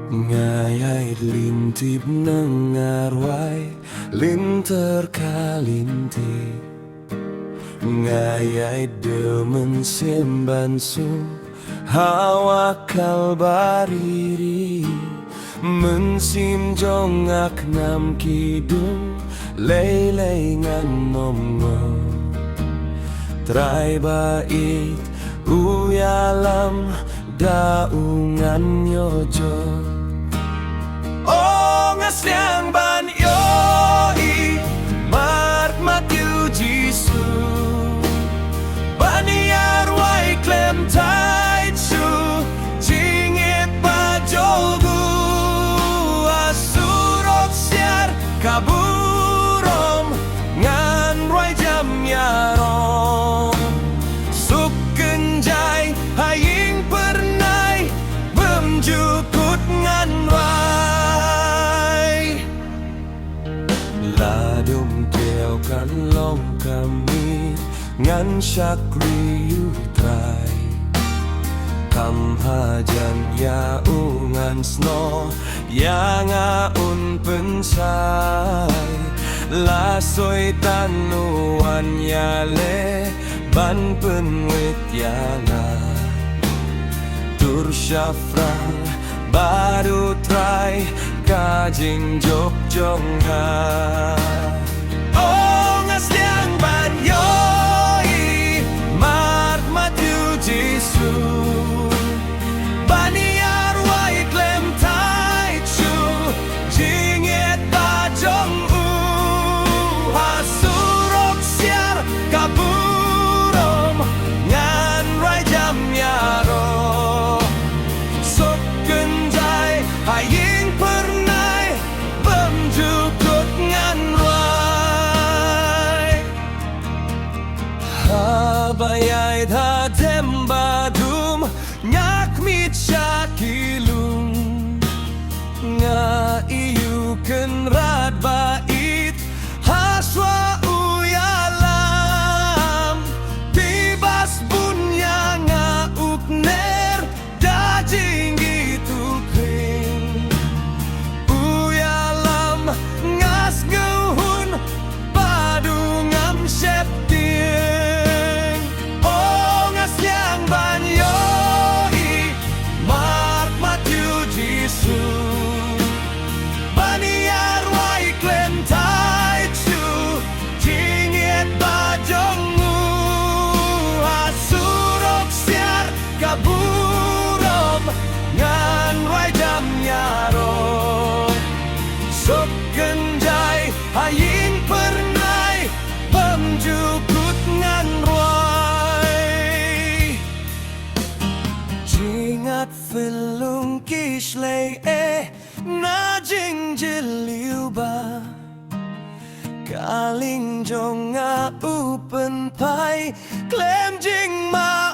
Ngayai lintip nengarwai linter kalinti Ngayai demen sembansu hawa kalbariri Mensim jongak nam kidung lei ngan nomgo Trai bait uyalam daungan nyojo Oh ngasliang ban yoi Mark Matthew Jisu Baniar wai klem tai chu Jingit bajogu Asurok siar kaburom Ngan roi jam yarom Suk kenjai haying pernai Bemjukut ngan rai Ladum keo kan long kami Ngan syakri utrai Kam hajan ya ungan sno Yang aun pensai Lasoi tanuan yale Ban penwit yana Tur syafrang baru trai Kajing jok jongha Oh ngasliang ban yoi Mark Matthew Jisu Baniar wai klem tai chu Jingit bajong Hasurok siar kaburom Ngan rai jam yaro Sok genjai haying pernai Bemjukut ngan rai Habayai da dembadum Nyak mit syakilung Nga iyu kenrat bait Haswa uyalam Tibas bunya nga ukner Dajing gitu kring Uyalam ngas ngehun Padungam septing Oh ngas yang ban yoi Mark Matthew Jisu Baniar wai klem tai chu Jingit bajongu Hasurok siar kaburom Ngan wai jam nyaro Sok genjai haying pernai Pemjukut ngan ruai Jingat filung kishlei Na jing jiliu ba Kaling jonga upen pai Klem jing ma